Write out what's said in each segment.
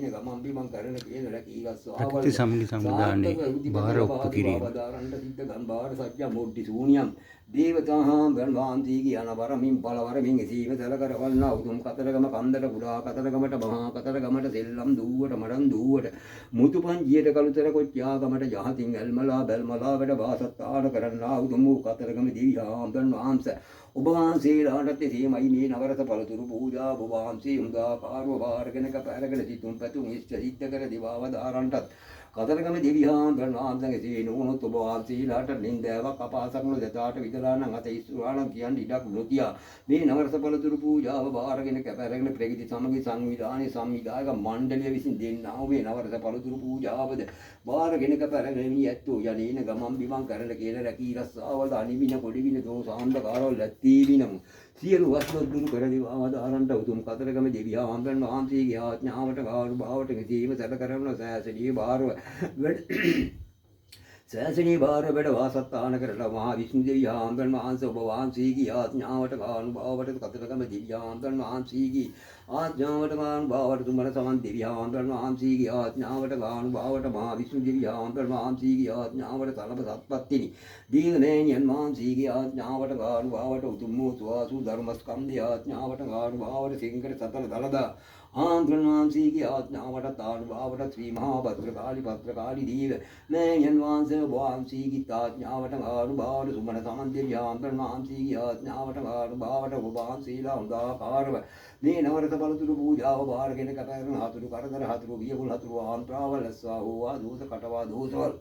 ගමන් බිමන් කරන කියන රැකී ගස්වාවල් ප්‍රකෘති සමගි සම්බුදානේ බාර ඔප්පු කිරීම දාරණ්ඩ සිද්ධ ගම්බාර සත්‍ය මොඩ්ඩි ශූන්‍යම් දේවතාහාම් ගන්වාන්තිගේ අනවරමින් බලවරමින් එසීම සැල කරවන්නා උතුම් කතරගම කන්දට කුඩා කතරගමට මහා කතරගමට සෙල්ලම් දුවට මඩන් දුවට මුතුපන් ජියට කළුතර කොච්චාගමට යහතින් ඇල්මලා බැල්මලා වැඩ වාසත්තාන කරන්නා උතුම් වූ කතරගම දිවිහාම් ගන්වාන්ස ඔබ වහන්සේලාටත් එසේමයි මේ නවරස පළතුරු පූජා ඔබ වහන්සේ උදාකාරව වාරගෙනක පැරගෙන සිතුම් පැතුම් ඉෂ්ට සිද්ධ කර දිවාව දාරන්ටත් කතරගම දෙවියන් ගන්වාන්සගේ සී නුනොත් ඔබ වහන්සේලාට නින්දාවක් අපාසකන දෙතාට විදලා නම් අත ඉස්සුවානම් කියන්නේ ඉඩක් නොතියා මේ නවරස පළතුරු පූජාව වාරගෙන කැපැරගෙන ප්‍රගති සමගි සංවිධානයේ සංවිධායක මණ්ඩලය විසින් දෙන්නා මේ නවරස පළතුරු පූජාවද වාරගෙන කැපැරගෙන මේ ඇත්තෝ යන්නේන ගමන් බිමන් කරන කියන රැකී රස්සාවල අනිවින කොඩිවින දෝසාන්දකාරවල ලැත්තීවිනමු සියලු වස්තු දුරු කර දිවාවදාරන්ට උතුම් කතරගම දෙවියන් වහන්සේගේ ආඥාවට ගාරු භාවට ගෙතීම සැල කරන සෑසනීය බාරව සෑසනීය බාර වැඩ වාසස්ථාන කරලා මහා විෂ්ණු දෙවියන් වහන්සේ ඔබ වහන්සේගේ ආඥාවට ගාරු භාවට කතරගම දෙවියන් වහන්සේගේ ආඥාවට ගාරු භාවට තුමන සමන් දෙවියන් වහන්සේගේ ආඥාවට ගාරු භාවට මහා විෂ්ණු දෙවියන් වහන්සේගේ ආඥාවට තලප සත්පත්තිනි දීනේයන් වහන්සේගේ ආඥාවට ගාරු භාවට උතුම් වූ සුවාසු ධර්මස්කන්ධය ආඥාවට ගාරු භාවට සිංකර සතර දලදා ආන්ද්‍රන් වහන්සේගේ ආඥාවට තානුභාවට ශ්‍රී මහා භද්‍රකාලි දීව නේයන් වහන්සේ වහන්සේගේ ආඥාවට ගාරු භාවට සුමන සමන් දෙවියන් වහන්සේගේ ආඥාවට ගාරු භාවට ඔබ වහන්සේලා උදාකාරව මේ නවරස පළතුරු පූජාව බාරගෙන කටයුතු හතුරු කරදර හතුරු වියවුල් හතුරු ආන්ත්‍රාවල් ලස්වා හෝවා දෝෂ කටවා දෝෂවල්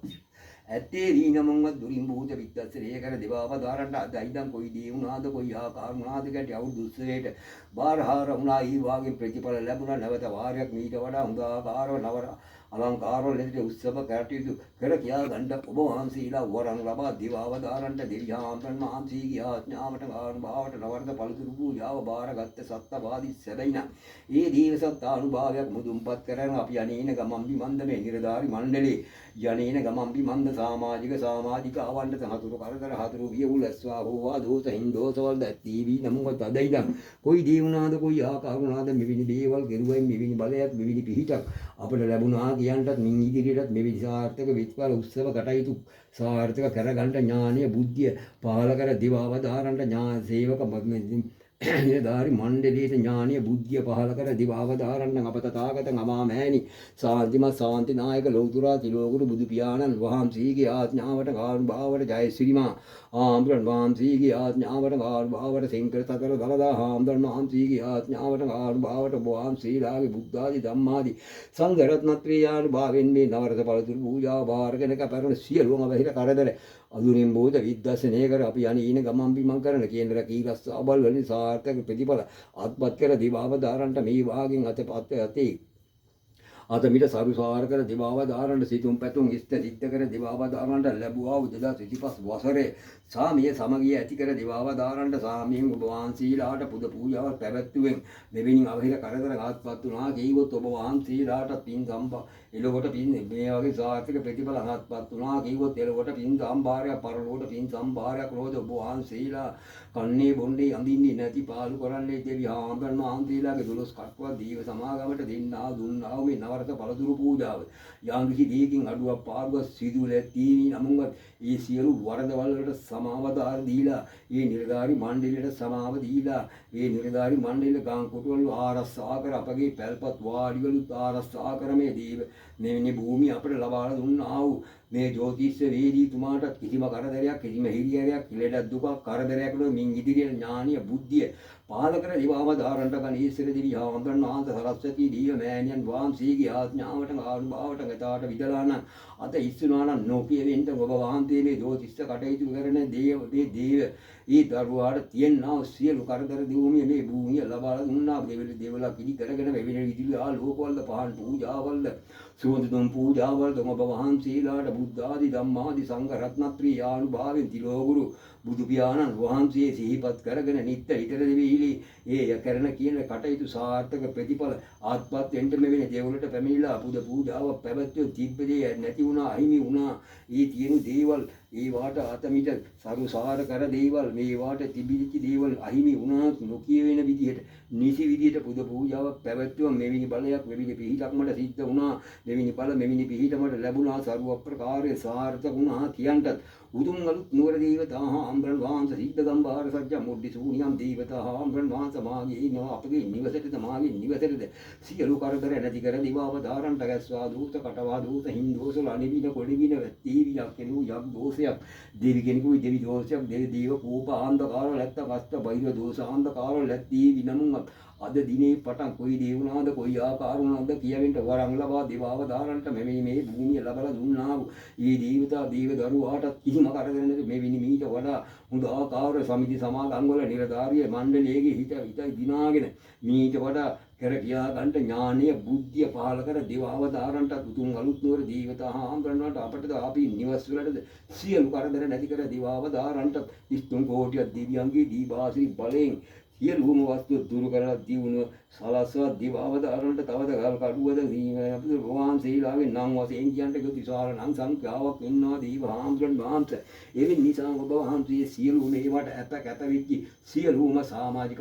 ඇත්තේ දීනමංවත් දුරින් භූත විත්තස්සරේ කර දෙවාව දාරන්ට අදයිදන් කොයි දේ වුණාද කොයි ආකාර වුණාද ගැටි අවුරුදු 30ට බාරහාර වුණා ඊ වාගේ ප්‍රතිඵල ලැබුණා නැවත වාරයක් මීට වඩා හොඳ ආකාරව නවර අලංකාරවල ලෙඩ උත්සව කටයුතු කර කියා ගන්න ඔබ වහන්සේලා වරන් ලබා දිවාව දාරන්ට දෙවියන් වහන්සේගේ ආඥාවට භාවට නවරද පළතුරු පූජාව බාරගත් සත්තවාදී සැබයින ඒ දීව සත්ත අනුභවයක් මුදුන්පත් කරන අපි අනේන ගමන් බිමන්ද මේ නිරදාරි මණ්ඩලේ යනේන ගමන් බිමන්ද සමාජික ආවන්ට හතුරු කරදර හතුරු වියවුල් ඇස්වා හෝවා දෝෂ හින්දෝසවල් දැත්තීවි නමුත් අදයිදන් කොයි දේ වුණාද කොයි ආකාර වුණාද මෙවිනි දේවල් ගෙරුවයි මෙවිනි බලයක් මෙවිනි පිහිටක් අපිට ලැබුණා කියන්ටත් මින් ඉදිරියටත් මෙවිනි සාර්ථක විත්වල උත්සව කටයුතු සාර්ථක කරගන්න ඥානීය බුද්ධිය පහල කර දිවාව දාරන්ට ඥාන සේවක නිලධාරි මණ්ඩලයේ ඥානීය බුද්ධිය පහල කර දිවාව දාරන්න අප තථාගතං අමා මෑණි සාන්තිමත් ශාන්ති නායක ලෞතුරා තිලෝකුරු බුදු පියාණන් වහන්සේගේ ආඥාවට ගාරු භාවට ජය ශ්‍රීමා ආම්බ්‍රන් වහන්සේගේ ආඥාවට ගාරු භාවට සිංකර සතර දලදා ආම්බ්‍රන් වහන්සේගේ ආඥාවට ගාරු භාවට වහන්සේලාගේ බුද්ධාදී ධම්මාදී සංඝ රත්නත්‍රයාණු භාවෙන් මේ නවරස පළතුරු පූජාව බාරගෙන කැපරන සියලුම බහිර කරදර අදුරින් බෝධ විද්දර්ශනය කර අපි යන්නේ ගමන් බිමන් කරන කේන්ද්‍ර කීරස් අබල් වලින් සාර්ථක ප්‍රතිඵල අත්පත් කර දිවාව දාරන්ට මේ වාගෙන් අතපත් ඇතේ අතමිට සරුසාර කර දිවාව දාරන්ට සිතුම් පැතුම් ඉෂ්ට සිද්ධ කර දිවාව දාරන්ට ලැබුවා 2025 වසරේ සාමිය සමගිය ඇති කර දිවාව දාරන්ට සාමියෙන් ඔබ වහන්සේලාට පුද පූජාව පැවැත්වුවෙන් මෙවැනි අවහිර කරදර ආත්පත් වුණා කීවොත් ඔබ වහන්සේලාට පින් සම්පා එළකොට පින් මේ වගේ සාර්ථක ප්‍රතිඵල අහත්පත් වුණා කීවොත් එළකොට පින් සම්භාරයක් පරලෝට පින් සම්භාරයක් රෝද ඔබ වහන්සේලා කන්නේ බොන්නේ අඳින්නේ නැති පාලු කරන්නේ දෙවි ආම්බන් වහන්සේලාගේ 12 කට්ටුවක් දීව සමාගමට දෙන්නා දුන්නා මේ නවරස පළතුරු පූජාව යාන්කිසි දීකින් අඩුවක් පාඩුවක් සිදුවල තීවි නමුත් ඒ සියලු වරදවල් වලට සමාවදාර දීලා ඒ නිලධාරි මණ්ඩලයට සමාව දීලා ඒ නිලධාරි මණ්ඩලයේ ගාම් කොටවල ආරක්ෂා කර අපගේ පැල්පත් වාඩිවලුත් ආරක්ෂා කර මේ දේව මෙවැනි භූමිය අපට ලබා දුන්නා වූ මේ ජෝතිෂ වේදීතුමාට කිසිම කරදරයක් කිසිම හිරියරයක් ලෙඩ දුක කරදරයක් නො මින් ඉදිරියේ ඥානීය බුද්ධිය පාලකර දිවාව දාරන්ට ගණේශ්වර දෙවි ආන්දරන් වහන්සේ සරස්වති දීව මෑණියන් වහන්සේගේ ආඥාවට ආනුභාවට ගතාට විදලාන අත ඉස්සුනාන නොකිය වෙන්න ඔබ වහන්සේ මේ ජෝතිෂ කටයුතු කරන දේව ඒ දරුවාට තියෙනා සියලු කරදර දියුමිය මේ භූමිය ලබා දුන්නා දෙවලා පිළි කරගෙන වෙවින විදිහට ආලෝකවල පහන් පූජාවල සුවඳ දුම් පූජාවල ඔබ වහන්සේලාට බුද්ධ ආදී ධම්ම ආදී සංඝ රත්නත්‍රි ආනුභාවෙන් තිලෝගුරු බුදු පියාණන් වහන්සේ සිහිපත් කරගෙන නිත්‍ය හිතර දෙවිලි ඒ කරන කියන කටයුතු සාර්ථක ප්‍රතිඵල ආත්පත් වෙන්න මෙවැනි දේවලට පැමිණිලා පුද පූජාව පැවැත්වුව තිබ්බේ නැති වුණා අහිමි වුණා ඒ තියෙන දේවල් ඒ වාට අතමිට සරුසාර කර දේවල් මේවාට තිබිච්ච දේවල් අහිමි වුණාත් නොකිය වෙන විදිහට නිසි විදිහට පුද පූජාවක් පැවැත්වුවා. මෙවැනි බලයක් මෙවැනි පිහිටක් මට සිද්ධ වුණා. මෙවැනි බල මෙවැනි පිහිට මට ලැබුණා. සර්ව ප්‍රකාරයේ සාර්ථක වුණා කියන්ටත් උතුම් අලුත් නුවර දේවතා හාමුදුරන් වහන්සේ සිද්ධ ගම්බාර සත්‍ය මුඩ්ඩි සූනියම් දේවතා හාමුදුරන් වහන්සේ මාගේ ඉන්නවා අපගේ නිවසේද මාගේ නිවසේද සියලු කරදර නැති කර දිවාවතාරන්ට ගැස්වා දූත කටවා දූත හින්දෝසල අනිවින කොඩිවින තීවියක් කෙනු යක් දෝෂයක් දෙවි කෙනෙකුයි දෙවි දෝෂයක් දෙවි දේව කෝප ආන්දකාර ලැත්ත කස්ත බයිර දෝෂ ආන්දකාර ලැත්ති විනමුන් අද දිනේ පටන් කොයි දේ වුණාද කොයි ආකාර වුණාද කියවෙන්න වරන් ලබා දිවාවතාරන්ට මේ භූමිය ලබලා දුන්නා වූ ඊ දේවතා දේව දරුවාට කිසිම කරදර නැති මේ විනිමීට වඩා හොඳ ආකාර සමිති සමාගම් වල නිලධාරිය මණ්ඩලයේගේ හිතයි දිනාගෙන මීට වඩා කර කියා ගන්න ඥානීය බුද්ධිය පහල කර දිවාවතාරන්ට උතුම් අලුත් නුවර දේවතා හාමුදුරන්ට අපටද අපි නිවස් වලද සියලු කරදර නැති කර දිවාවතාරන්ට 33 කෝටිය දිව්‍යංගී දීපාසිරි බලෙන් සියලුම වස්තු දුරු කරලා දිනුව සලස්වා දිවාවතාරන්ට තවද ගල් කඩුවද අපේ වහන්සේලාගේ නම් වශයෙන් කියන්ට ගොති විශාල නම් සංඛ්‍යාවක් ඉන්නවා දීව හාමුදුරන් වහන්සේ. ඒ නිසා ඔබ වහන්සේ සියලුම මේවට ඇත කැත වෙච්චි සියලුම සමාජික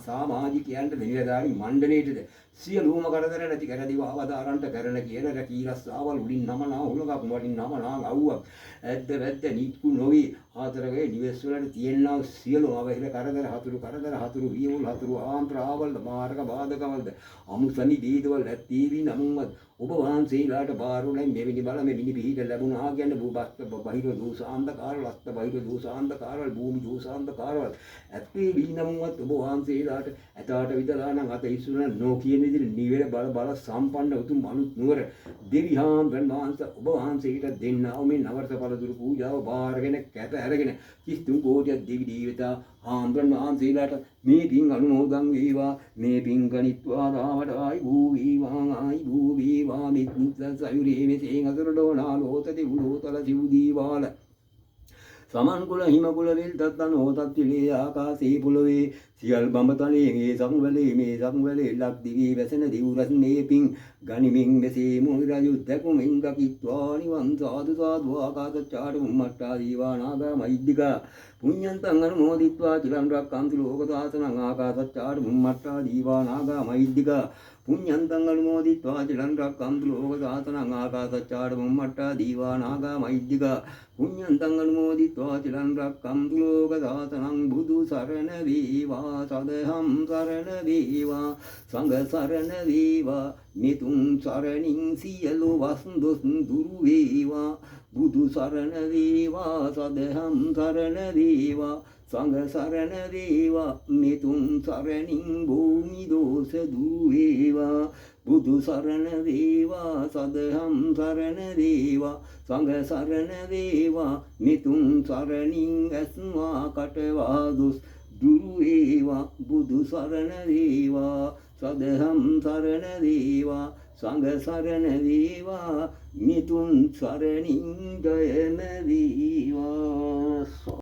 සමාජිකයන්ට නිලධාරි මණ්ඩලයේද සියලුම කරදර නැති කර දිවාවතාරන්ට කරන කියන රැකීරස්සාවල් උඩින් නමනා හුලඟක් වලින් නමනා අවුවක් ඇද්ද වැද්ද නිත්කු නොවි ආතරගේ නිවෙස් වලට තියෙනා සියලුම අවහිර කරදර හතුරු වියවුල් හතුරු ආන්ත්‍රාවල් මාර්ග බාධකවල්ද අමුසනි දීදවල් නැතිවි නමුත් ඔබ වහන්සේලාට බාරුණයි මෙවැනි බල මෙවැනි පිහිට ලැබුණා කියන්නේ භූබස්ත බහිර දෝසාන්ධකාර ලස්ත බහිර දෝසාන්ධකාර භූමි දෝසාන්ධකාර ඇත්තේ විනමුවත් ඔබ වහන්සේලාට ඇතාට විදලා නම් අත ඉස්සුන නොකියන විදිහට නිවෙල බල සම්පන්න උතුම් අලුත් නුවර දෙවිහාම් වහන්සේ ඔබ වහන්සේට දෙන්නා මේ නවර්ත පළතුරු පූජාව බාරගෙන කැප අරගෙන 33 කෝටියක් දෙවි දේවතා හාමුදුරන් වහන්සේලාට මේ පින් අනුමෝදන් වේවා මේ පින් ගනිත්වා රාවටයි භූ වේවා මිත්ත සයුරේ මෙසේන් අසුර ඩෝනාලෝත දිවුලෝතල සිව් දීවාල සමන් කුල හිම කුල වෙල් තත්තන හොතක් තිලේ ආකාශේ පුලවේ සියල් බඹතලේ මේ සංවලේ ලක් දිවි වැසෙන දිව් රස්නේ පිං ගනිමින් මෙසේ මොහි රජු දැකුමින් ගකිත්වා නිවන් සාදු සාදු ආකාශ චාඩ මුම්මට්ටා දීවා නාග මෛද්దికා පුඤ්ඤන්තං අනුමෝදිත්වා චිරන් රක්ඛන්තු ලෝක සාසනං ආකාශ චාඩ මුම්මට්ටා දීවා නාග මෛද්దికා පුඤ්ඤන්තං අනුමෝදිත්වා චිරන් රක්ඛන්තු ලෝක සාසනං ආකාශ චාඩ මුම්මට්ටා දීවා නාග මෛද්దికා පුඤ්ඤන්තං අනුමෝදිත්වා චිරන් රක්ඛන්තු ලෝක සාසනං බුදු සරණ වේවා සදහම් සරණ වේවා සංඝ සරණ වේවා නිතුම් සරණින් සියලු වස්දුස් දුරු වේවා බුදු සරණ වේවා සදහම් සරණ වේවා සංඝ සරණ වේවා නිතුම් සරණින් භූමි දෝෂ දුරු වේවා බුදු සරණ වේවා සදහම් සරණ වේවා සංඝ සරණ වේවා නිතුම් සරණින් ඇස්වා කටවා දුස් දුරු වේවා බුදු සරණ වේවා සදහම් සරණ වේවා සංඝ සරණ වේවා නිතුම් සරණින් ජයම වේවා